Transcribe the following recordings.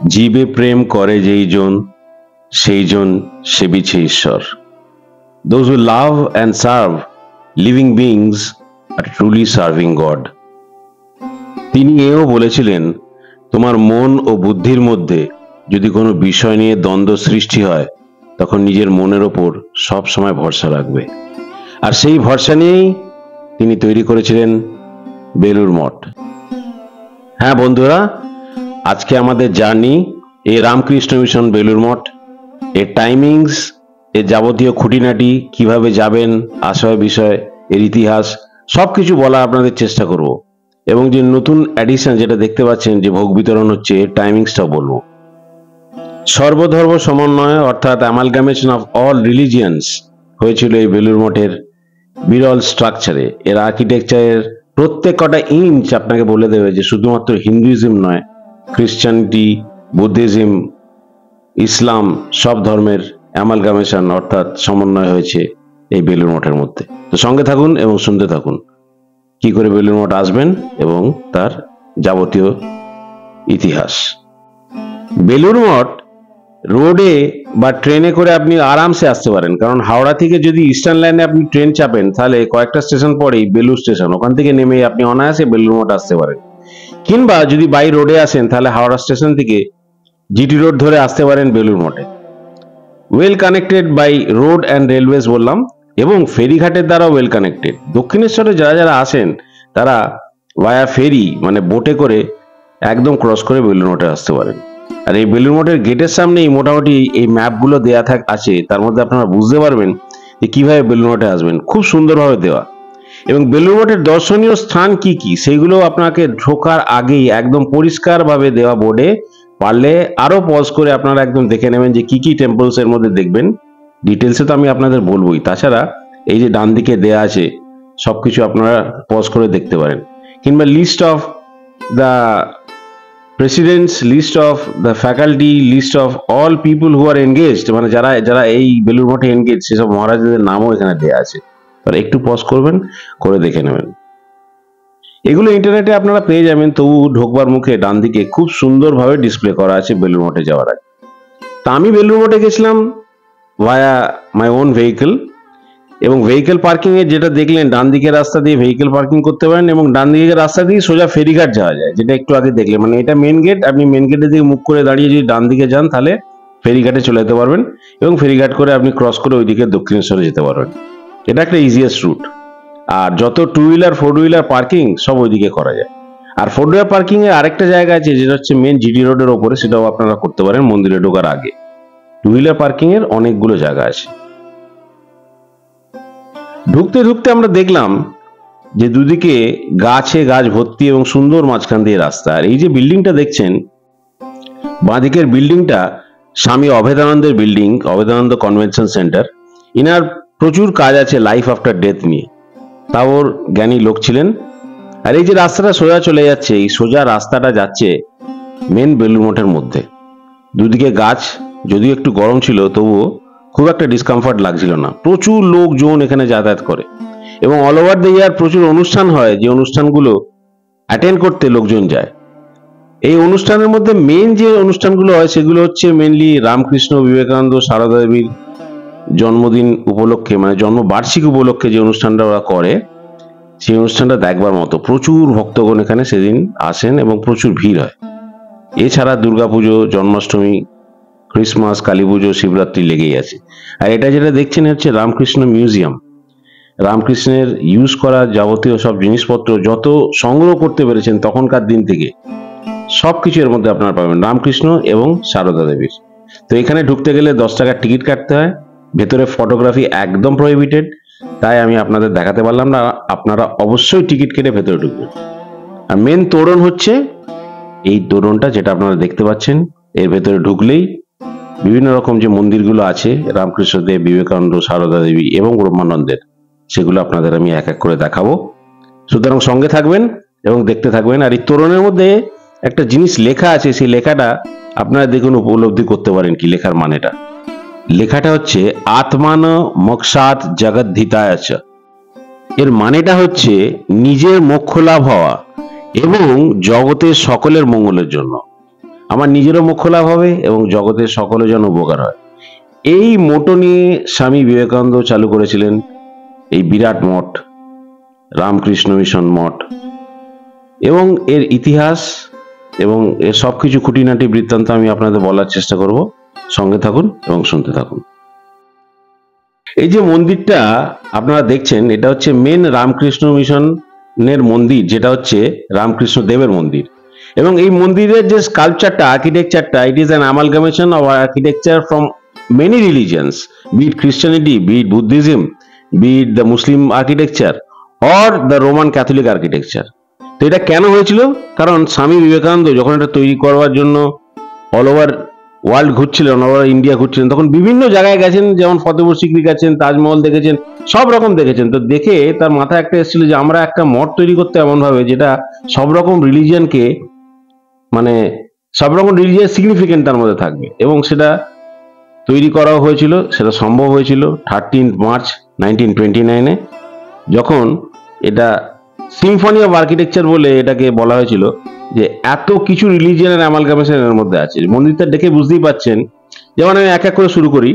জীবে প্রেম করে যেই জন সেই জন সেবিছে ঈশ্বর। Those who love and serve living beings are truly serving God. তিনি এও বলেছিলেন, তোমার মন ও বুদ্ধির মধ্যে যদি কোনো বিষয় নিয়ে দ্বন্দ্ব সৃষ্টি হয় তখন নিজের মনের ওপর সব সময় ভরসা রাখবে। আর সেই ভরসা নিয়েই তিনি তৈরি করেছিলেন বেলুড় মঠ। হ্যাঁ বন্ধুরা, আজকে আমাদের জার্নি এই রামকৃষ্ণ মিশন বেলুড় মঠ, এর টাইমিংস, এর যাবতীয় খুঁটিনাটি, কিভাবে যাবেন, আশয় বিষয়, এর ইতিহাস সবকিছু বলা আপনাদের চেষ্টা করব। এবং যে নতুন অ্যাডিশন যেটা দেখতে পাচ্ছেন যে ভোগ বিতরণ হচ্ছে, টাইমিংসটাও বলবো। সর্বধর্ম সমন্বয় অর্থাৎ অ্যামালগামেশন অফ অল রিলিজিয়ান্স হয়েছিল এই বেলুড় মঠের বিরল স্ট্রাকচারে। এর আর্কিটেকচারের প্রত্যেক কটা ইঞ্চ আপনাকে বলে দেবে যে শুধুমাত্র হিন্দুইজম নয়, খ্রিস্টানিটি, বুদ্ধিজম, ইসলাম সব ধর্মের অ্যামালগামেশন অর্থাৎ সমন্বয় হয়েছে এই বেলুড় মঠের মধ্যে। তো সঙ্গে থাকুন এবং শুনতে থাকুন কি করে বেলুড় মঠ আসবেন এবং তার যাবতীয় ইতিহাস। বেলুড় মঠ রোডে বা ট্রেনে করে আপনি আরামসে আসতে পারেন, কারণ হাওড়া থেকে যদি ইস্টার্ন লাইনে আপনি ট্রেন চাপেন তাহলে কয়েকটা স্টেশন পরেই বেলুড় স্টেশন, ওখান থেকে নেমে আপনি অনায়াসে বেলুড় মঠ আসতে পারেন। কিংবা যদি বাই রোডে আসেন তাহলে হাওড়া স্টেশন থেকে জিটি রোড ধরে আসতে পারেন বেলুড় মঠে। Well connected by road and railways বললাম, এবং ফেরিঘাটের দ্বারা ওয়েল কানেক্টেড। দক্ষিণেশ্বরে যারা যারা আসেন তারা ভায়া ফেরি মানে বোটে করে একদম ক্রস করে বেলুড় মঠে আসতে পারেন। আর এই বেলুড় মঠের গেটের সামনেই মোটামুটি এই ম্যাপগুলো দেয়া আছে, তার মধ্যে আপনারা বুঝতে পারবেন যে কিভাবে বেলুড় মঠে আসবেন, খুব সুন্দরভাবে দেওয়া। এবং বেলুড় মঠের দর্শনীয় স্থান কি কি সেগুলো আপনাকে ঢোকার আগেই একদম পরিষ্কারভাবে দেওয়া বোর্ডে, পারলে আরো পজ করে আপনারা একদম দেখে নেবেন যে কি কি টেম্পলস এর মধ্যে দেখবেন। ডিটেলসে তো আমি আপনাদের বলবোই, তাছাড়া এই যে ডান দিকে দেয়া আছে সবকিছু আপনারা পজ করে দেখতে পারেন। কিংবা list of the presidents, list of the faculty, list of all people who are engaged, মানে যারা যারা এই বেলুড় মঠে এনগেজ সেসব মহারাজাদের নামও এখানে দেয়া আছে। একটু পজ করবেন, করে দেখে নেবেন। এগুলো ইন্টারনেটে আপনারা পেয়ে যাবেন, তবু ঢোকবার মুখে ডান দিকে খুব সুন্দরভাবে ডিসপ্লে করা আছে বেলুড় মঠে যাওয়ার আগে। তা আমি বেলুড় মঠে গেছিলাম ভায়া মাই ওন ভেহিকল, এবং ভেহিকল পার্কিং এর যেটা দেখলেন ডান দিকের রাস্তা দিয়ে ভেহিকল পার্কিং করতে পারেন, এবং ডান দিকের রাস্তা দিয়ে সোজা ফেরিঘাট যাওয়া যায়, যেটা একটু আগে দেখলেন। মানে এটা মেন গেট, আপনি মেন গেটের দিকে মুখ করে দাঁড়িয়ে যদি ডান দিকে যান তাহলে ফেরিঘাটে চলে যেতে পারবেন, এবং ফেরিঘাট করে আপনি ক্রস করে ওইদিকে দক্ষিণেশ্বরে যেতে পারবেন। এটা একটা ইজিয়েস্ট রুট। আর যত two wheeler, four wheeler parking সব ওইদিকে করা যায়। আর ফোর হুইলার পার্কিং এর আরেকটা জায়গা আছে যেটা হচ্ছে মেন জিটি রোডের ওপরে, সেটাও আপনারা করতে পারেন মন্দিরে ঢোকার আগে। টু হুইলার পার্কিং এর অনেকগুলো জায়গা আছে। ঢুকতে ঢুকতে আমরা দেখলাম যে দুদিকে গাছে গাছ ভর্তি এবং সুন্দর মাঝখান দিয়ে রাস্তা। আর এই যে বিল্ডিংটা দেখছেন বাঁদিকের বিল্ডিংটা স্বামী অভেদানন্দের বিল্ডিং, অভেদানন্দ কনভেনশন সেন্টার। ইনার প্রচুর কাজ আছে লাইফ আফটার ডেথ নিয়ে, তা ওর জ্ঞানী লোক ছিলেন। আর এই যে রাস্তাটা সোজা চলে যাচ্ছে, এই সোজা রাস্তাটা যাচ্ছে মেন বেলুড় মঠের মধ্যে। দুদিকে গাছ, যদিও একটু গরম ছিল তবুও খুব একটা ডিসকমফর্ট লাগছিল না। প্রচুর লোকজন এখানে যাতায়াত করে, এবং অল ওভার দ্য ইয়ার প্রচুর অনুষ্ঠান হয়, যে অনুষ্ঠানগুলো অ্যাটেন্ড করতে লোকজন যায়। এই অনুষ্ঠানের মধ্যে মেন যে অনুষ্ঠানগুলো হয় সেগুলো হচ্ছে মেনলি রামকৃষ্ণ, বিবেকানন্দ, সারদা দেবীর জন্মদিন উপলক্ষে, মানে জন্মবার্ষিকী উপলক্ষে যে অনুষ্ঠানটা ওরা করে, সেই অনুষ্ঠানটা দেখবার মতো। প্রচুর ভক্তগণ এখানে সেদিন আসেন এবং প্রচুর ভিড় হয়। এছাড়া দুর্গাপুজো, জন্মাষ্টমী, ক্রিসমাস, কালী পুজো, শিবরাত্রি লেগেই আছে। আর এটা যেটা দেখছেন হচ্ছে রামকৃষ্ণ মিউজিয়াম। রামকৃষ্ণের ইউজ করা যাবতীয় সব জিনিসপত্র যত সংগ্রহ করতে পেরেছেন তখনকার দিন থেকে সবকিছু এর মধ্যে আপনারা পাবেন, রামকৃষ্ণ এবং সারদা দেবীর। তো এখানে ঢুকতে গেলে 10 টাকার টিকিট কাটতে হয়। ভেতরে ফটোগ্রাফি একদম প্রহিবিটেড, তাই আমি আপনাদের দেখাতে পারলাম না। আপনারা অবশ্যই টিকিট কেটে ভেতরে ঢুকবেন। আর মেন তোরণ হচ্ছে এই তোরণটা, যেটা আপনারা দেখতে পাচ্ছেন। এর ভেতরে ঢুকলেই বিভিন্ন রকম যে মন্দিরগুলো আছে রামকৃষ্ণদেব, বিবেকানন্দ, সারদা দেবী এবং ব্রহ্মানন্দের, সেগুলো আপনাদের আমি এক এক করে দেখাবো। সুতরাং সঙ্গে থাকবেন এবং দেখতে থাকবেন। আর এই তোরণের মধ্যে একটা জিনিস লেখা আছে, সেই লেখাটা আপনারা দেখুন, উপলব্ধি করতে পারেন কি লেখার মানেটা। লেখাটা হচ্ছে আত্মান মোক্ষাৎ জগদ্ধিতায়। এর মানেটা হচ্ছে নিজের মোক্ষ লাভ হওয়া এবং জগতের সকলের মঙ্গলের জন্য। আমার নিজেরও মোক্ষ লাভ হবে এবং জগতের সকলের যেন উপকার হয়। এই মোটো নিয়ে স্বামী বিবেকানন্দ চালু করেছিলেন এই বিরাট মঠ, রামকৃষ্ণ মিশন মঠ। এবং এর ইতিহাস এবং এর সবকিছু খুঁটিনাটি বৃত্তান্ত আমি আপনাদের বলার চেষ্টা করব। সঙ্গে থাকুন এবং শুনতে থাকুন। এই যে মন্দিরটা আপনারা দেখছেন, এটা হচ্ছে মেন রামকৃষ্ণ মিশনের মন্দির, যেটা হচ্ছে রামকৃষ্ণ দেবের মন্দির। এবং এই মন্দিরের যে স্কাল্পচারটা, আর্কিটেকচারটা, it is an amalgamation of architecture from many religions, be it Christianity, be it Buddhism, be it the Muslim architecture or the Roman Catholic architecture. তো এটা কেন হয়েছিল? কারণ স্বামী বিবেকানন্দ যখন এটা তৈরি করবার জন্য অল ওভার ওয়ার্ল্ড ঘুরছিলেন, অল ওভার ইন্ডিয়া ঘুরছিলেন, তখন বিভিন্ন জায়গায় গেছেন, যেমন ফতেপুর সিকরি গেছেন, তাজমহল দেখেছেন, সব রকম দেখেছেন। তো দেখে তার মাথায় একটা এসেছিল যে আমরা একটা মঠ তৈরি করতে এমন ভাবে যেটা সব রকম রিলিজিয়নকে, মানে সব রকম রিলিজিয়াস সিগনিফিকেন্ট তার মধ্যে থাকবে। এবং সেটা তৈরি করাও হয়েছিল, সেটা সম্ভব হয়েছিল 13 মার্চ 1929-এ, যখন এটা সিম্ফনি অফ আর্কিটেকচার বলে এটাকে বলা হয়েছিল, যে এত কিছু রিলিজিয়নের অ্যামালগামেশন এর মধ্যে আছে। মন্দিরটা দেখে বুঝতেই পাচ্ছেন। যেমন আমি এক এক করে শুরু করি।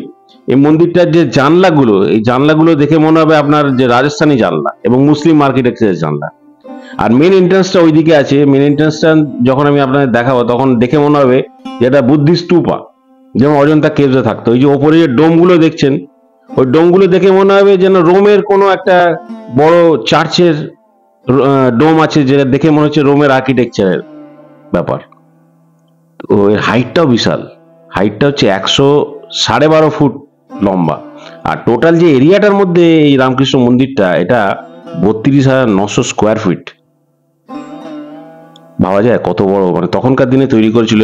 এই মন্দিরটার যে জানলাগুলো, এই জানলাগুলো দেখে মনে হবে আপনার যে রাজস্থানী জানলা এবং মুসলিম আর্কিটেকচারের জানলা। আর মেন এন্ট্রান্সটা ওইদিকে আছে। মেন এন্ট্রান্সটা যখন আমি আপনাদের দেখাবো তখন দেখে মনে হবে যে এটা বুদ্ধিস্ট স্তূপা, যেমন অজন্তা কেভসে থাকতো। ওই যে ওপরে যে ডোমগুলো দেখছেন, ওই ডোমগুলো দেখে মনে হবে যেন রোমের কোনো একটা বড় চার্চের ডোম আছে, যেটা দেখে মনে হচ্ছে রোমের আর্কিটেকচারের ব্যাপার। তো এর হাইটটাও বিশাল। হাইটটা হচ্ছে 112.5 ফুট লম্বা। আর টোটাল যে এরিয়াটার মধ্যে এই রামকৃষ্ণ মন্দিরটা, এটা 32,900 স্কোয়ার ফিট। ভাবা যায় কত বড়। মানে তখনকার দিনে তৈরি করেছিল,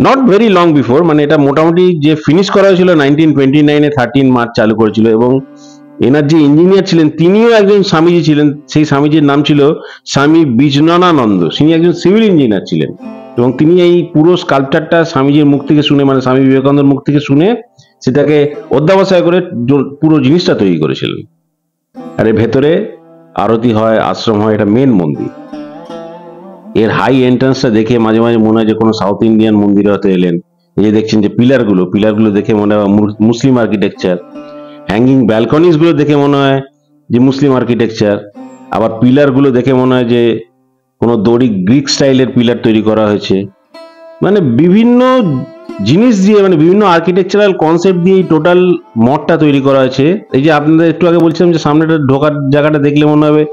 নট ভেরি লং বিফোর। মানে এটা মোটামুটি যে ফিনিশ করা হয়েছিল 1929-এ 13 মার্চ চালু করেছিল। এবং এনার যে ইঞ্জিনিয়ার ছিলেন, তিনিও একজন স্বামীজি ছিলেন। সেই স্বামীজির নাম ছিল স্বামী বিজনানানন্দ। তিনি একজন সিভিল ইঞ্জিনিয়ার ছিলেন। এবং তিনি এই পুরো স্কাল্পচারটা স্বামীজির মুখ থেকে শুনে, মানে স্বামী বিবেকানন্দের মুখ থেকে শুনে, সেটাকে অধ্যাবসায় করে পুরো জিনিসটা তৈরি করেছিলেন। আর এর ভেতরে আরতি হয়, আশ্রম হয়। এটা মেন মন্দির। এর হাই এন্ট্রান্সটা দেখে মাঝে মাঝে মনে হয় যে কোনো সাউথ ইন্ডিয়ান মন্দিরে হতে এলেন। এই যে দেখছেন যে পিলারগুলো দেখে মনে হয় মুসলিম আর্কিটেকচার। হ্যাঙ্গিং ব্যালকনিজ গুলো দেখে মনে হয় যে মুসলিম আর্কিটেকচার। আবার পিলারগুলো দেখে মনে হয় যে কোনো দড়ি গ্রিক স্টাইলের পিলার তৈরি করা হয়েছে। মানে বিভিন্ন জিনিস দিয়ে, মানে বিভিন্ন আর্কিটেকচারাল কনসেপ্ট দিয়ে টোটাল মঠটা তৈরি করা হয়েছে। এই যে আপনাদের একটু আগে বলছিলাম যে সামনেটা ঢোকার জায়গাটা দেখলে মনে হবে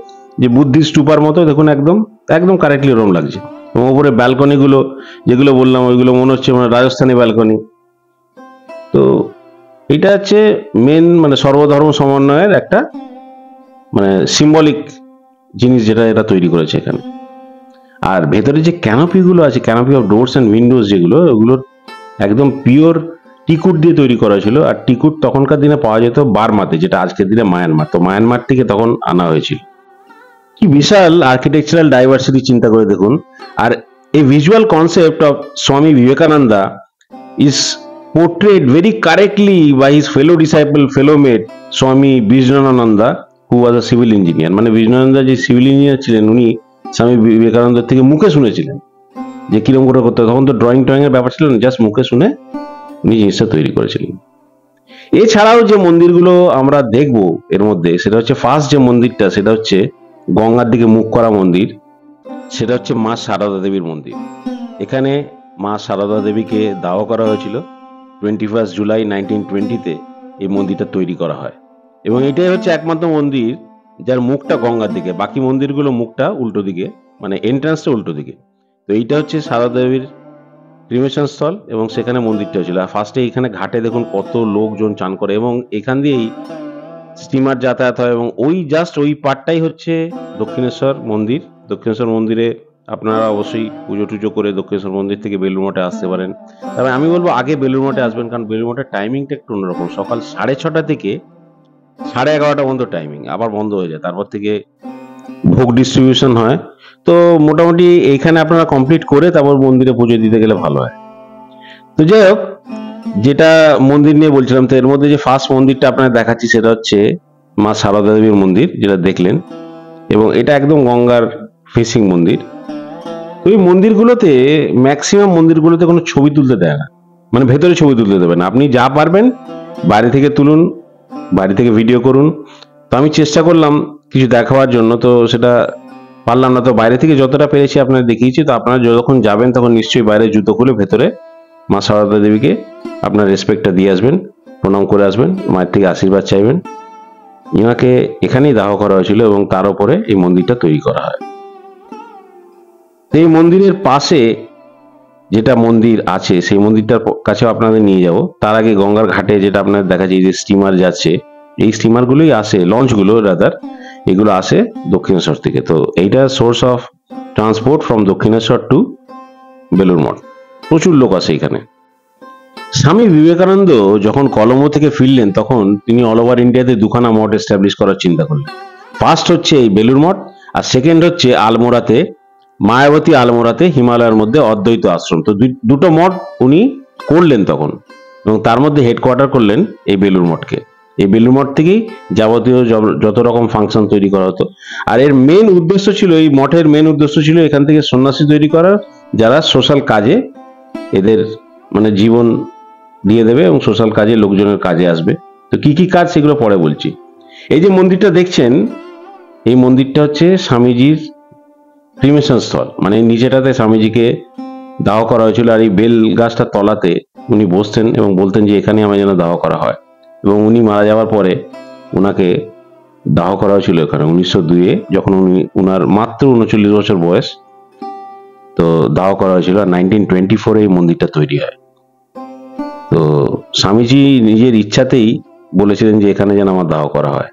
যে বুদ্ধিস্ট স্তূপার মতো। দেখুন একদম একদম কারেক্টলি ওরকম লাগছে। এবং উপরে ব্যালকনি গুলো যেগুলো বললাম, ওইগুলো মনে হচ্ছে মানে রাজস্থানী ব্যালকনি। তো এটা হচ্ছে মেন, মানে সর্বধর্ম সমন্বয়ের একটা মানে সিম্বলিক জিনিস, যেটা এটা তৈরি করেছে এখানে। আর ভেতরে যে ক্যানোপি গুলো আছে, canopy of doors and windows, যেগুলো ওগুলোর একদম পিওর টিকুট দিয়ে তৈরি করা ছিল। আর টিকুট তখনকার দিনে পাওয়া যেত বার্মাতে, যেটা আজকের দিনে মায়ানমার। তো মায়ানমার থেকে তখন আনা হয়েছিল। কি বিশাল আর্কিটেকচারাল ডাইভার্সিটি, চিন্তা করে দেখুন। আর এই ভিজুয়াল কনসেপ্ট অফ স্বামী Vivekananda is portrayed very correctly by his fellow disciple, fellow mate, Swami Bijnananda, who was a civil engineer. মানে বিজনানন্দা যে সিভিল ইঞ্জিনিয়ার ছিলেন, উনি স্বামী বিবেকানন্দের থেকে মুখে শুনেছিলেন যে কিরকম করে করতে হয়। তখন তো ড্রয়িং এর ব্যাপার ছিল না, জাস্ট মুখে শুনে উনি জিনিসটা তৈরি করেছিলেন। এছাড়াও যে মন্দিরগুলো আমরা দেখব এর মধ্যে, সেটা হচ্ছে ফার্স্ট যে মন্দিরটা, সেটা হচ্ছে গঙ্গার দিকে মুখ করা মন্দির। সেটা হচ্ছে মা সারদা দেবীর মন্দির। এখানে মা সারদা দেবীকে দাহ করা হয়েছিল 21 জুলাই 1920-তে। এই মন্দিরটা তৈরি করা হয়। এবং এটাই হচ্ছে একমাত্র মন্দির যার মুখটা গঙ্গার দিকে। বাকি মন্দিরগুলো মুখটা উল্টো দিকে, মানে এন্ট্রান্সটা উল্টো দিকে। তো এইটা হচ্ছে সারদা দেবীর ক্রিমেশন স্থল, এবং সেখানে মন্দিরটা ছিল। আর ফার্স্টে এখানে ঘাটে দেখুন কত লোকজন চান করে, এবং এখান দিয়েই স্টিমার যাতায়াত হয়। এবং ওই জাস্ট ওই পার্টটাই হচ্ছে দক্ষিণেশ্বর মন্দির। দক্ষিণেশ্বর মন্দিরে আপনারা অবশ্যই পুজো টুজো করে দক্ষিণেশ্বর মন্দির থেকে বেলুড় মঠে আসতে পারেন। তবে আমি বলবো আগে বেলুড় মঠে আসবেন, কারণ বেলুড় মঠের টাইমিংটা একটু অন্যরকম। সকাল 6:30 থেকে 11:30 পর্যন্ত টাইমিং, আবার বন্ধ হয়ে যায়। তারপর থেকে ভোগ ডিস্ট্রিবিউশন হয়। তো মোটামুটি এইখানে আপনারা কমপ্লিট করে তারপর মন্দিরে পুজো দিতে গেলে ভালো হয়। তো যাই হোক, যেটা মন্দির নিয়ে বলছিলাম, তো এর মধ্যে যে ফার্স্ট মন্দিরটা আপনারা দেখাচ্ছি, সেটা হচ্ছে মা সারদা দেবীর মন্দির, যেটা দেখলেন। এবং এটা একদম গঙ্গার ফেসিং মন্দির। ওই মন্দিরগুলোতে ম্যাক্সিমাম মন্দিরগুলোতে কোনো ছবি তুলতে দেয় না, মানে ভেতরে ছবি তুলতে দেবে না। আপনি যা পারবেন বাইরে থেকে তুলুন, বাইরে থেকে ভিডিও করুন। তো আমি চেষ্টা করলাম কিছু দেখাবার জন্য, তো সেটা পারলাম না। তো বাইরে থেকে যতটা পেরেছি আপনাদের দেখিয়েছি। তো আপনারা যখন যাবেন তখন নিশ্চয়ই বাইরে জুতো খুলে ভেতরে মা সারদা দেবীকে আপনার রেসপেক্টটা দিয়ে আসবেন, প্রণাম করে আসবেন, মায়ের থেকে আশীর্বাদ চাইবেন। ইনাকে এখানেই দাহ করা হয়েছিল এবং তার উপরে এই মন্দিরটা তৈরি করা হয়। এই মন্দিরের পাশে যেটা মন্দির আছে সেই মন্দিরটার কাছেও আপনাদের নিয়ে যাব। তার আগে গঙ্গার ঘাটে যেটা আপনাদের দেখাচ্ছি, যে স্টিমার যাচ্ছে, এই স্টিমারগুলোই আসে, লঞ্চগুলো রাদার, এগুলো আসে দক্ষিণেশ্বর থেকে। তো এইটা source of transport from Dakshineswar to Belur Math. প্রচুর লোক আসে এখানে। স্বামী বিবেকানন্দ যখন কলম্বো থেকে ফিরলেন তখন তিনি অল ওভার ইন্ডিয়াতে দুখানা মঠ এস্টাবলিশ করার চিন্তা করলেন। ফার্স্ট হচ্ছে এই বেলুড় মঠ, আর সেকেন্ড হচ্ছে আলমোড়াতে, মায়াবতী আলমোড়াতে হিমালয়ের মধ্যে অদ্বৈত আশ্রম। তো দুটো মঠ উনি করলেন তখন, এবং তার মধ্যে হেডকোয়ার্টার করলেন এই বেলুড় মঠকে। এই বেলুড় মঠ থেকেই যাবতীয় যত রকম ফাংশন তৈরি করা হতো। আর এর মেন উদ্দেশ্য ছিল, এই মঠের মেন উদ্দেশ্য ছিল এখান থেকে সন্ন্যাসী তৈরি করার, যারা সোশ্যাল কাজে এদের মানে জীবন দিয়ে দেবে এবং সোশ্যাল কাজে লোকজনের কাজে আসবে। তো কি কি কাজ সেগুলো পরে বলছি। এই যে মন্দিরটা দেখছেন, এই মন্দিরটা হচ্ছে স্বামীজির ক্রিমেশন স্থল, মানে নিচেটাতে স্বামীজিকে দাহ করা হয়েছিল। আর এই বেল গাছটার তলাতে উনি বসতেন এবং বলতেন যে এখানে আমার যেন দাহ করা হয়। এবং উনি মারা যাওয়ার পরে উনাকে দাহ করা হয়েছিল এখানে 1902-এ, যখন উনার মাত্র 39 বছর বয়স। তো দাহ করা হয়েছিল। আর 1924-এ এই মন্দিরটা তৈরি হয়। তো স্বামীজি নিজের ইচ্ছাতেই বলেছিলেন যে এখানে যেন আমার দাহ করা হয়।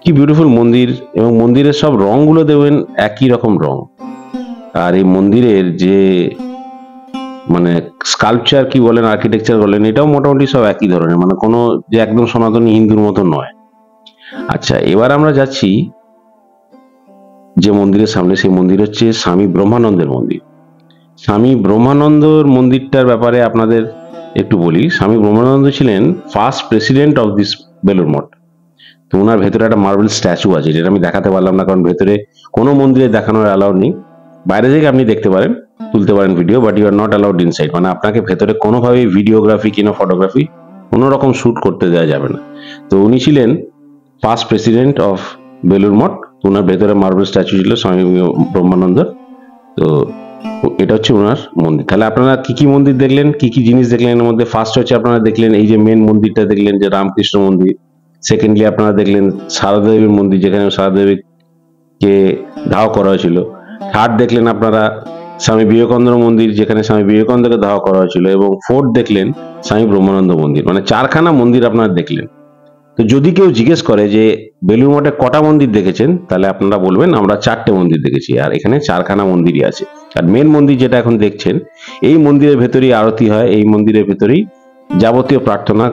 কি বিউটিফুল মন্দির, এবং মন্দিরের সব রংগুলো দেখবেন একই রকম রং। আর এই মন্দিরের যে মানে স্কাল্পচার কি বলেন, আর্কিটেকচার বলেন, এটাও মোটামুটি সব একই ধরনের, মানে কোনো যে একদম সনাতনী হিন্দুর মতো নয়। আচ্ছা, এবার আমরা যাচ্ছি যে মন্দিরের সামনে, সেই মন্দির হচ্ছে স্বামী ব্রহ্মানন্দের মন্দির। স্বামী ব্রহ্মানন্দর মন্দিরটার ব্যাপারে আপনাদের একটু বলি। স্বামী ব্রহ্মানন্দ ছিলেন first president of this Belur Math. তো ওনার ভেতরে একটা মার্বেল স্ট্যাচু আছে, যেটা আমি দেখাতে পারলাম না, কারণ ভেতরে কোনো মন্দিরে দেখানোর অ্যালাউড নেই। বাইরে থেকে আপনি দেখতে পারেন, তুলতে পারেন video, but you are not allowed inside. মানে আপনাকে ভেতরে কোনোভাবেই ভিডিওগ্রাফি কিংবা ফটোগ্রাফি কোনো রকম শুট করতে দেওয়া যাবে না। তো উনি ছিলেন first president of Belur Math. ওনার ভেতরে মার্বেল স্ট্যাচু ছিল স্বামী ব্রহ্মানন্দর। তো এটা হচ্ছে ওনার মন্দির। তাহলে আপনারা কি কি মন্দির দেখলেন, কি কি জিনিস দেখলেন এর মধ্যে? ফার্স্ট হচ্ছে আপনারা দেখলেন এই যে মেন মন্দিরটা দেখলেন, যে রামকৃষ্ণ মন্দির। সেকেন্ডলি আপনারা দেখলেন সারদা দেবীর মন্দির, যেখানে সারদা দেবীকে দাহ করা হয়েছিল। থার্ড দেখলেন আপনারা স্বামী বিবেকানন্দ মন্দির, যেখানে স্বামী বিবেকানন্দকে দাহ করা হয়েছিল। এবং ফোর্থ দেখলেন স্বামী ব্রহ্মানন্দ মন্দির। মানে 4খানা মন্দির আপনারা দেখলেন। তো যদি কেউ জিজ্ঞেস করে যে বেলুড় মঠে কটা মন্দির দেখেছেন, তাহলে আপনারা বলবেন আমরা 4টে মন্দির দেখেছি, আর এখানে 4খানা মন্দিরই আছে। আর মেন মন্দির যেটা এখন দেখছেন, এই মন্দিরের ভেতরেই আরতি হয়, এই মন্দিরের ভেতরেই যাবতীয় প্রার্থনা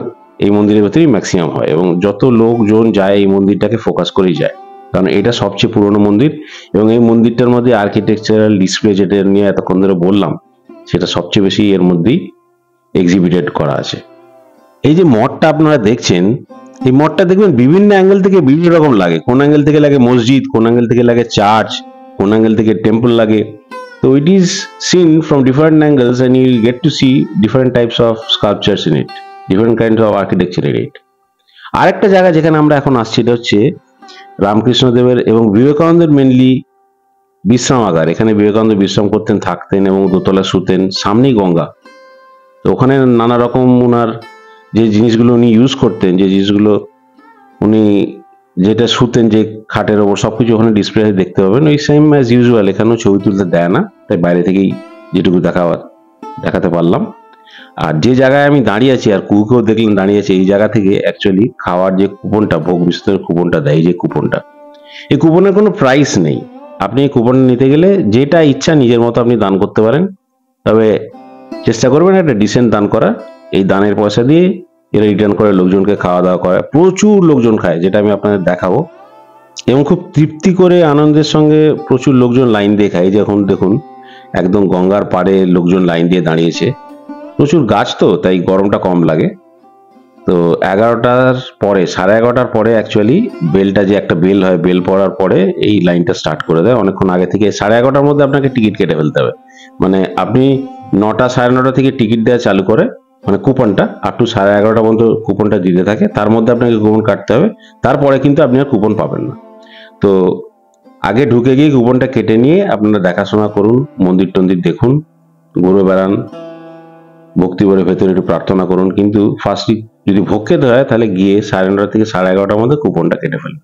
এই মন্দিরের ভেতরেই ম্যাক্সিমাম হয়, এবং যত লোকজন যায় এই মন্দিরটাকে ফোকাস করেই যায়, কারণ এটা সবচেয়ে পুরনো মন্দির। এবং এই মন্দিরটার মধ্যে আর্কিটেকচারাল ডিসপ্লে যেটা নিয়ে এতক্ষণ ধরে বললাম, সেটা সবচেয়ে বেশি এর মধ্যেই এক্সিবিটেড করা আছে। এই যে মঠটা আপনারা দেখছেন, এই মঠটা দেখবেন বিভিন্ন অ্যাঙ্গেল থেকে বিভিন্ন রকম লাগে। কোন অ্যাঙ্গেল থেকে লাগে মসজিদ, কোন অ্যাঙ্গেল থেকে লাগে চার্চ, কোন অ্যাঙ্গেল থেকে টেম্পল লাগে। তো it is seen from different angles and you will get to see different types of sculptures in it, different kinds of architecture in it. আরেকটা জায়গা যেখানে আমরা এখন আসছি, এটা হচ্ছে রামকৃষ্ণদেবের এবং বিবেকানন্দের মেনলি বিশ্রামাগার। এখানে বিবেকানন্দ বিশ্রাম করতেন, থাকতেন এবং দোতলা শুতেন, সামনেই গঙ্গা। তো ওখানে নানা রকম ওনার যে জিনিসগুলো উনি ইউজ করতেন, যে জিনিসগুলো উনি যেটা শুতেন যে খাটের ওপর, সবকিছু ওখানে ডিসপ্লে দেখতে পাবেন। ওই সেম অ্যাজ ইউজুয়াল এখানেও ছবি তুলতে দেয় না, তাই বাইরে থেকেই যেটুকু দেখাতে পারলাম। আর যে জায়গায় আমি দাঁড়িয়ে আছি, আর কুকুরকেও দেখলেন দাঁড়িয়ে আছে, এই জায়গা থেকে অ্যাকচুয়ালি খাওয়ার যে কুপনটা, ভোগ বিস্তারের কুপনটা দেয়, যে কুপনটা, এই কুপনের কোনো প্রাইস নেই। আপনি এই কুপন নিতে গেলে যেটা ইচ্ছা নিজের মতো আপনি দান করতে পারেন, তবে চেষ্টা করবেন একটা ডিসেন্ট দান করা। এই দানের পয়সা দিয়ে এরা রিটার্ন করে লোকজনকে খাওয়া দাওয়া করে, প্রচুর লোকজন খায়, যেটা আমি আপনাদের দেখাবো। এবং খুব তৃপ্তি করে আনন্দের সঙ্গে প্রচুর লোকজন লাইন দিয়ে খায়। যখন দেখুন একদম গঙ্গার পাড়ে লোকজন লাইন দিয়ে দাঁড়িয়েছে, প্রচুর গাছ তো তাই গরমটা কম লাগে। তো 11টার পরে, 11:30টার পরে অ্যাকচুয়ালি বেলটা, যে একটা বেল হয়, বেল পড়ার পরে এই লাইনটা স্টার্ট করে দেয়। অনেকক্ষণ আগে থেকে 11:30টার মধ্যে আপনাকে টিকিট কেটে ফেলতে হবে। মানে আপনি 9টা 9:30 থেকে টিকিট দেওয়া চালু করে, মানে কুপনটা আপ টু 11:30 পর্যন্ত কুপনটা দিতে থাকে, তার মধ্যে আপনাকে কুপন কাটতে হবে। তারপরে কিন্তু আপনি আর কুপন পাবেন না। তো আগে ঢুকে গিয়ে কুপনটা কেটে নিয়ে আপনারা দেখাশোনা করুন, মন্দির টন্দির দেখুন, ঘুরে বেড়ান, ভক্তি ভরে ভেতরে একটু প্রার্থনা করুন। কিন্তু ফার্স্টলি যদি ভোগ খেতে হয় তাহলে গিয়ে 9:30 থেকে 11:30টার মধ্যে কুপনটা কেটে ফেলুন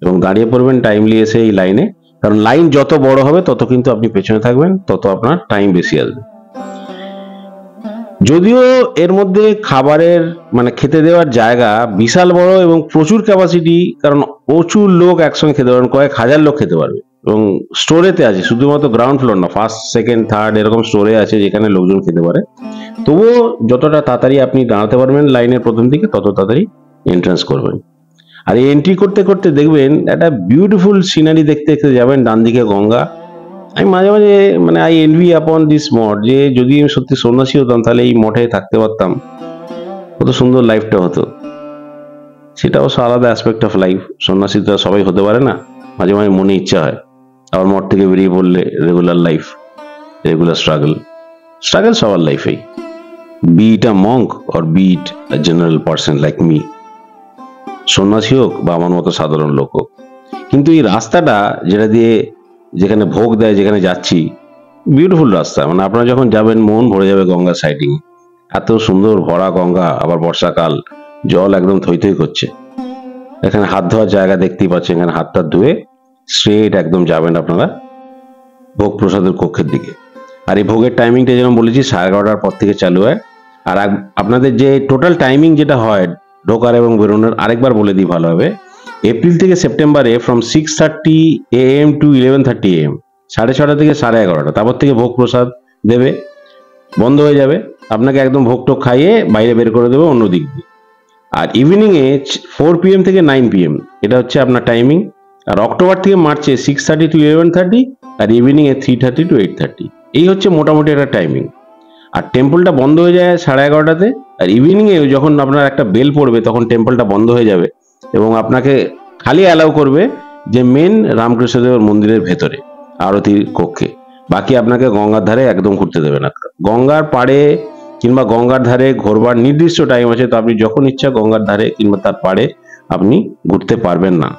এবং দাঁড়িয়ে পড়বেন টাইমলি এসে এই লাইনে। কারণ লাইন যত বড় হবে তত কিন্তু আপনি পেছনে থাকবেন, তত আপনার টাইম বেশি আসবে। যদিও এর মধ্যে খাবারের মানে খেতে দেওয়ার জায়গা বিশাল বড় এবং প্রচুর ক্যাপাসিটি, কারণ প্রচুর লোক একসঙ্গে খেতে পারবেন, কয়েক হাজার লোক খেতে পারবে। এবং স্টোরেতে আছে, শুধুমাত্র গ্রাউন্ড ফ্লোর না, ফার্স্ট সেকেন্ড থার্ড এরকম স্টোরে আছে যেখানে লোকজন খেতে পারে। তবুও যতটা তাড়াতাড়ি আপনি দাঁড়াতে পারবেন লাইনের প্রথম দিকে, তত তাড়াতাড়ি এন্ট্রান্স করবেন। আর এই এন্ট্রি করতে করতে দেখবেন একটা বিউটিফুল সিনারি দেখতে দেখতে যাবেন, ডান দিকে গঙ্গা। আমি মাঝে মাঝে মানে আই এনভি আপন দিস মঠ, যে যদি আমি সত্যি সন্ন্যাসী হতাম তাহলে এই মঠে থাকতে পারতাম, কত সুন্দর লাইফটা হতো। সেটা অবশ্য আলাদা অ্যাসপেক্ট অফ লাইফ, সন্ন্যাসী তো সবাই হতে পারে না, মাঝে মাঝে মনে ইচ্ছা হয়। আবার মঠ থেকে বেরিয়ে পড়লে রেগুলার লাইফ, রেগুলার স্ট্রাগল সবার লাইফেই, be it a monk or be it a general person like me, সন্ন্যাসী হোক বা আমার মতো সাধারণ লোক হোক। কিন্তু এই রাস্তাটা যেটা দিয়ে, যেখানে ভোগ দেয়, যেখানে যাচ্ছি, বিউটিফুল রাস্তা। মানে আপনারা যখন যাবেন মন ভরে যাবে গঙ্গা সাইডিং, এত সুন্দর ভরা গঙ্গা, আবার বর্ষাকাল, জল একদম থই থই করছে। এখানে হাত ধোয়ার জায়গা দেখতেই পাচ্ছেন, এখানে হাতটা ধুয়ে স্ট্রেট একদম যাবেন আপনারা ভোগ প্রসাদের কক্ষের দিকে। আর এই ভোগের টাইমিংটা যেরকম বলেছি 11:30টার পর থেকে চালু হয়। আর আপনাদের যে টোটাল টাইমিং যেটা হয় ঢোকার এবং বেরোনোর, আরেকবার বলে দিই ভালো হবে। এপ্রিল থেকে সেপ্টেম্বরে ফ্রম 6:30 AM টু 11:30 AM, 6:30 থেকে 11:30, তারপর থেকে ভোগ প্রসাদ দেবে, বন্ধ হয়ে যাবে। আপনাকে একদম ভোগ টোগ খাইয়ে বাইরে বের করে দেবে অন্য দিক দিয়ে। আর ইভিনিং এ 4 PM থেকে 9 PM, এটা হচ্ছে আপনার টাইমিং। আর অক্টোবর থেকে মার্চে 6:30 to 11:30, আর ইভিনিং এ 3:30 to 8:30, এই হচ্ছে মোটামুটি একটা টাইমিং। আর টেম্পলটা বন্ধ হয়ে যায় 11:30টাতে। আর ইভিনিং এ যখন আপনার একটা বেল পড়বে তখন টেম্পলটা বন্ধ হয়ে যাবে এবং আপনাকে খালি অ্যালাউ করবে যে মেন রামকৃষ্ণদেবের মন্দিরের ভেতরে আরতির কক্ষে। বাকি আপনাকে গঙ্গার ধারে একদম ঘুরতে দেবে না। গঙ্গার পাড়ে কিংবা গঙ্গার ধারে ঘোরবার নির্দিষ্ট টাইম আছে, তো আপনি যখন ইচ্ছা গঙ্গার ধারে কিংবা তার পাড়ে আপনি ঘুরতে পারবেন না।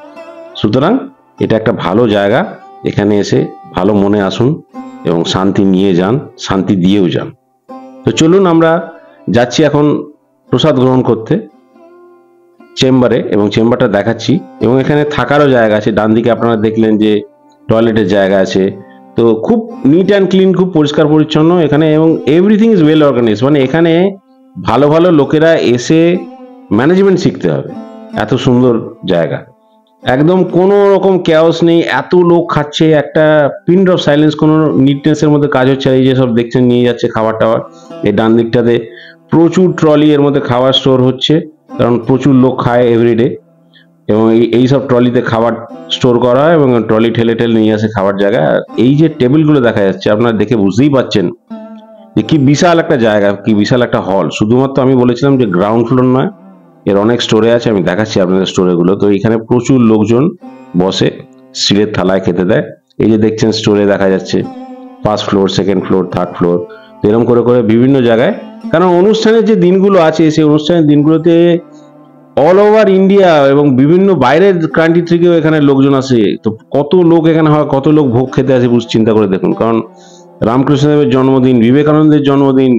সুতরাং এটা একটা ভালো জায়গা, এখানে এসে ভালো মনে আসুন এবং শান্তি নিয়ে যান, শান্তি দিয়েও যান। তো চলুন আমরা যাচ্ছি এখন প্রসাদ গ্রহণ করতে চেম্বারে, এবং চেম্বারটা দেখাচ্ছি। এবং এখানে থাকারও জায়গা আছে, ডান দিকে আপনারা দেখলেন যে টয়লেটের জায়গা আছে। তো খুব নিট অ্যান্ড ক্লিন, খুব পরিষ্কার পরিচ্ছন্ন এখানে, এবং এভরিথিং ইজ ওয়েল অর্গানাইজ। মানে এখানে ভালো ভালো লোকেরা এসে ম্যানেজমেন্ট শিখতে হবে, এত সুন্দর জায়গা। একদম কোনো রকম ক্যাওস নেই, এত লোক খাচ্ছে, একটা পিন অফ সাইলেন্স, কোনো নিটনেসের মধ্যে কাজ হচ্ছে। এই যে সব দেখছেন নিয়ে যাচ্ছে খাবার টাবার, এই ডান দিকটাতে প্রচুর ট্রলি এর মধ্যে খাবার স্টোর হচ্ছে, কারণ প্রচুর লোক খায় এভরিডে। এবং এই সব ট্রলিতে খাবার স্টোর করা হয় এবং ট্রলি ঠেলে ঠেলে নিয়ে আসে খাবার জায়গা। এই যে টেবিলগুলো দেখা যাচ্ছে, আপনারা দেখে বুঝতেই পাচ্ছেন যে কি বিশাল একটা জায়গা, কি বিশাল একটা হল। শুধুমাত্র আমি বলেছিলাম যে গ্রাউন্ড ফ্লোর নয়, এর অনেক স্টোরে আছে, আমি দেখাচ্ছি আপনাদের স্টোরে গুলো। তো এখানে প্রচুর লোকজন বসে স্টিলের থালায় খেতে দেয়। এই যে দেখছেন স্টোরে দেখা যাচ্ছে first floor, second floor, third floor, এরকম করে করে বিভিন্ন জায়গায়। কারণ অনুষ্ঠানের যে দিনগুলো আছে, সেই অনুষ্ঠানের দিনগুলোতে অল ওভার ইন্ডিয়া এবং বিভিন্ন বাইরের কান্ট্রি থেকেও এখানে লোকজন আসে। তো কত লোক এখানে হয়, কত লোক ভোগ খেতে আসে চিন্তা করে দেখুন। কারণ রামকৃষ্ণদেবের জন্মদিন, বিবেকানন্দের জন্মদিন,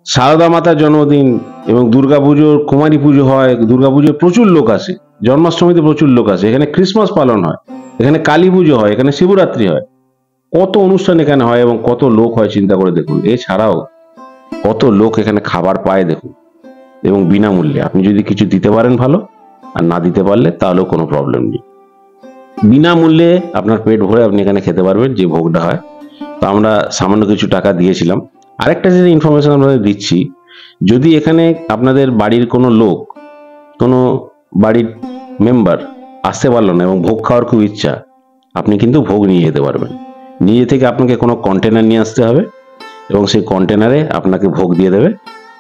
সারদা মাতার জন্মদিন, এবং দুর্গাপুজোর কুমারী পুজো হয়, দুর্গাপুজোর প্রচুর লোক আসে, জন্মাষ্টমীতে প্রচুর লোক আসে, এখানে ক্রিসমাস পালন হয়, এখানে কালী পুজো হয়, এখানে শিবরাত্রি হয়, কত অনুষ্ঠান এখানে হয় এবং কত লোক হয় চিন্তা করে দেখুন। এছাড়াও কত লোক এখানে খাবার পায় দেখুন, এবং বিনামূল্যে। আপনি যদি কিছু দিতে পারেন ভালো, আর না দিতে পারলে তাহলেও কোনো প্রবলেম নেই, বিনামূল্যে আপনার পেট ভরে আপনি এখানে খেতে পারবেন যে ভোগটা হয়। তো আমরা সামান্য কিছু টাকা দিয়েছিলাম। আরেকটা যে ইনফরমেশন আপনাদের দিচ্ছি, যদি এখানে আপনাদের বাড়ির কোনো লোক, কোনো বাড়ির মেম্বার আসতে পারলো না এবং ভোগ খাওয়ার খুব ইচ্ছা, আপনি কিন্তু ভোগ নিয়ে যেতে পারবেন। নিজে থেকে আপনাকে কোনো কন্টেনার নিয়ে আসতে হবে এবং সেই কন্টেনারে আপনাকে ভোগ দিয়ে দেবে,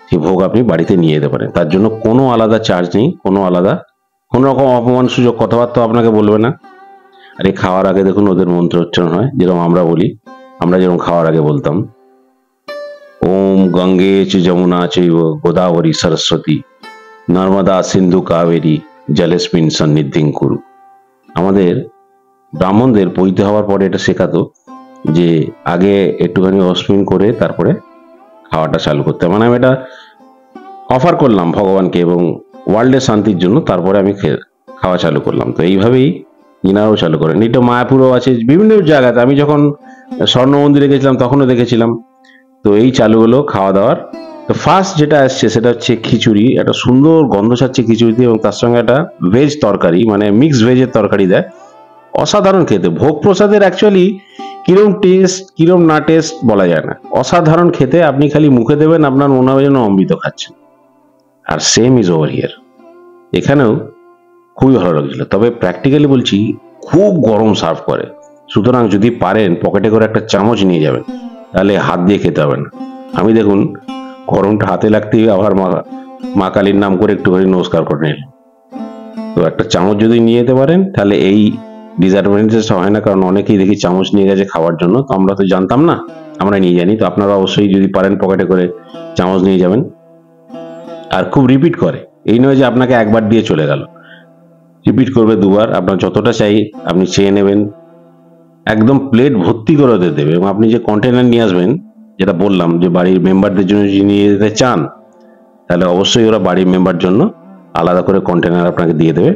সেই ভোগ আপনি বাড়িতে নিয়ে যেতে পারেন। তার জন্য কোনো আলাদা চার্জ নেই, কোনো রকম অপমানসূচক কথাবার্তা আপনাকে বলবে না। আর এই খাওয়ার আগে দেখুন ওদের মন্ত্রোচ্চারণ হয়, যেরকম আমরা বলি, আমরা যেরকম খাওয়ার আগে বলতাম, ওম গঙ্গে চ যমুনা চৈব গোদাবরী সরস্বতী নর্মদা সিন্ধু কাবেরী জলেস্মিন সন্নিধিং কুরু। আমাদের ব্রাহ্মণদের পৈতে হওয়ার পরে এটা শেখাতো যে আগে একটুখানি অস্মিন করে তারপরে খাওয়াটা চালু করতে। মানে আমি এটা অফার করলাম ভগবানকে এবং ওয়ার্ল্ডের শান্তির জন্য, তারপরে আমি খাওয়া চালু করলাম। তো এইভাবেই ইনারাও চালু করেন। এটা মায়াপুরও আছে, বিভিন্ন জায়গাতে। আমি যখন স্বর্ণ মন্দিরে গেছিলাম তখনও দেখেছিলাম। তো এই চালু হলো খাওয়া দাওয়ার। তো ফার্স্ট যেটা আসছে সেটা হচ্ছে খিচুড়ি। একটা সুন্দর গন্ধ ছাড়ছে খিচুড়িতে, এবং তার সঙ্গে একটা ভেজ তরকারি, মানে মিক্সড ভেজের তরকারি দেয়। অসাধারণ খেতে। ভোগ প্রসাদের অ্যাকচুয়ালি কিরম টেস্ট কিরম না টেস্ট বলা যায় না, অসাধারণ খেতে। আপনি খালি মুখে দেবেন, আপনার মনে হবে যেন অমৃত খাচ্ছেন। আর সেম ইজ ওভার হিয়ার। এখানেও খুবই ভালো লাগছিল, তবে প্র্যাকটিক্যালি বলছি খুব গরম সার্ভ করে। সুতরাং যদি পারেন পকেটে করে একটা চামচ নিয়ে যাবেন, তাহলে হাত দিয়ে খেতে হবে না। আমি দেখুন গরমটা হাতে লাগতেই আবার মা কালীর নাম করে একটুখানি নমস্কার করে নিলাম। তো একটা চামচ যদি নিয়ে যেতে পারেন তাহলে এই ডিসঅ্যাডভান্টেজটা হয় না, কারণ অনেকেই দেখি চামচ নিয়ে গেছে খাওয়ার জন্য। তো আমরা তো জানতাম না, আমরা নিয়ে জানি। তো আপনারা অবশ্যই যদি পারেন পকেটে করে চামচ নিয়ে যাবেন। আর খুব রিপিট করে, এই নয় যে আপনাকে একবার দিয়ে চলে গেল, রিপিট করবে দুবার। আপনার যতটা চাই আপনি চেয়ে নেবেন, একদম প্লেট ভর্তি করে ওদের দেবে। এবং আপনি যে কন্টেনার নিয়ে আসবেন, যেটা বললাম যে বাড়ির মেম্বারদের জন্য যদি নিয়ে যেতে চান, তাহলে অবশ্যই ওরা বাড়ির মেম্বার জন্য আলাদা করে কন্টেনার আপনাকে দিয়ে দেবে,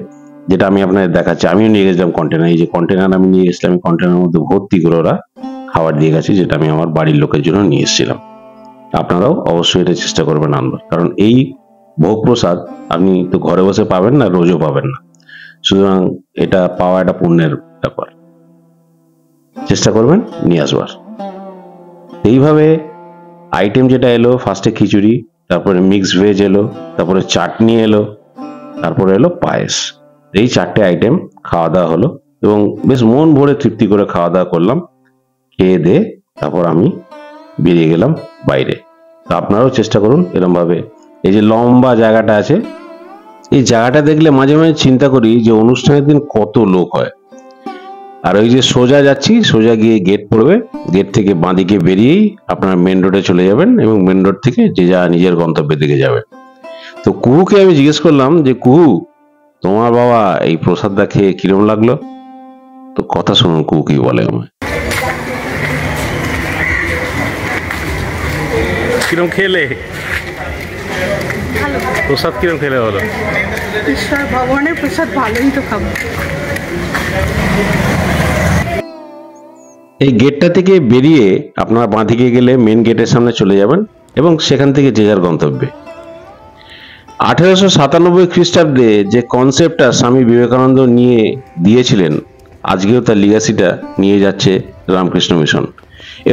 যেটা আমি আপনাদের দেখাচ্ছি। আমিও নিয়ে গেছিলাম কন্টেনার। এই যে কন্টেনার আমি নিয়ে গেছিলাম, এই কন্টেনারের মধ্যে ভর্তি করে ওরা খাবার দিয়ে গেছে, যেটা আমি আমার বাড়ির লোকের জন্য নিয়ে এসেছিলাম। আপনারাও অবশ্যই এটা চেষ্টা করবেন আনবার, কারণ এই ভোগ প্রসাদ আপনি তো ঘরে বসে পাবেন না, রোজও পাবেন না। সুতরাং এটা পাওয়া একটা পুণ্যের ব্যাপার। চেষ্টা করবেন নিয়ে আসবার। এইভাবে আইটেম যেটা এলো, ফার্স্টে খিচুড়ি, তারপরে মিক্সড ভেজ এলো, তারপরে চাটনি এলো, তারপরে এলো পায়েস। এই 4টে আইটেম খাওয়া দাওয়া হলো, এবং বেশ মন ভরে তৃপ্তি করে খাওয়া দাওয়া করলাম। খেয়ে দিয়ে তারপর আমি বেরিয়ে গেলাম বাইরে। তো আপনারাও চেষ্টা করুন এরকম ভাবে। এই যে লম্বা জায়গাটা আছে, এই জায়গাটা দেখলে মাঝে মাঝে চিন্তা করি যে অনুষ্ঠানের দিন কত লোক হয়। আর ওই যে সোজা যাচ্ছি, সোজা গিয়ে গেট পড়বে, গেট থেকে বাঁদিকে বেরিয়েই আপনার মেন রোডে চলে যাবেন, এবং মেন রোড থেকে যে যা নিজের গন্তব্যের দিকে যাবেন। তো কুহুকে আমি জিজ্ঞেস করলাম যে কুহু, তোমার বাবা এই প্রসাদটা খেয়ে কিরম লাগলো? তো কথা শুনুন কুহু কি বলে আমায়। কিরম খেলে প্রসাদ, কিরম খেলে বলো? ঈশ্বর ভগবানের প্রসাদ, ভালোই তো খাবো। এই গেটটা থেকে বেরিয়ে আপনার বাঁদিকে গেলে মেন গেটের সামনে চলে যাবেন, এবং সেখান থেকে যে যার গন্তব্যে। 1897 খ্রিস্টাব্দে যে কনসেপ্টটা স্বামী বিবেকানন্দ নিয়ে দিয়েছিলেন, আজকেও তার লিগাসিটা নিয়ে যাচ্ছে রামকৃষ্ণ মিশন।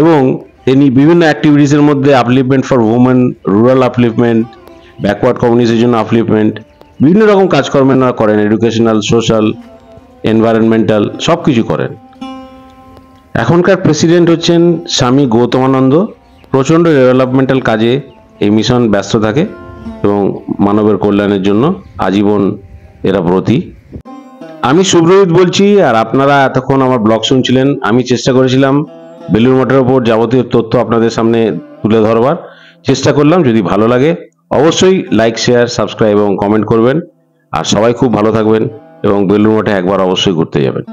এবং তিনি বিভিন্ন অ্যাক্টিভিটিসের মধ্যে upliftment for women, rural upliftment, backward কমিউনিটির জন্য আপলিফমেন্ট, বিভিন্ন রকম কাজকর্ম করেন। এডুকেশনাল, সোশ্যাল, এনভায়রনমেন্টাল সব কিছু করেন। এখনকার প্রেসিডেন্ট হচ্ছেন স্বামী গৌতমানন্দ। প্রচণ্ড ডেভেলপমেন্টাল কাজে এই মিশন ব্যস্ত থাকে, এবং মানবের কল্যাণের জন্য আজীবন এরা ব্রতী। আমি শুভ্রজিৎ বলছি, আর আপনারা এতক্ষণ আমার ব্লগ শুনছিলেন। আমি চেষ্টা করেছিলাম বেলুড় মঠের ওপর যাবতীয় তথ্য আপনাদের সামনে তুলে ধরবার চেষ্টা করলাম। যদি ভালো লাগে অবশ্যই লাইক, শেয়ার, সাবস্ক্রাইব এবং কমেন্ট করবেন। আর সবাই খুব ভালো থাকবেন, এবং বেলুড় মঠে একবার অবশ্যই ঘুরতে যাবেন।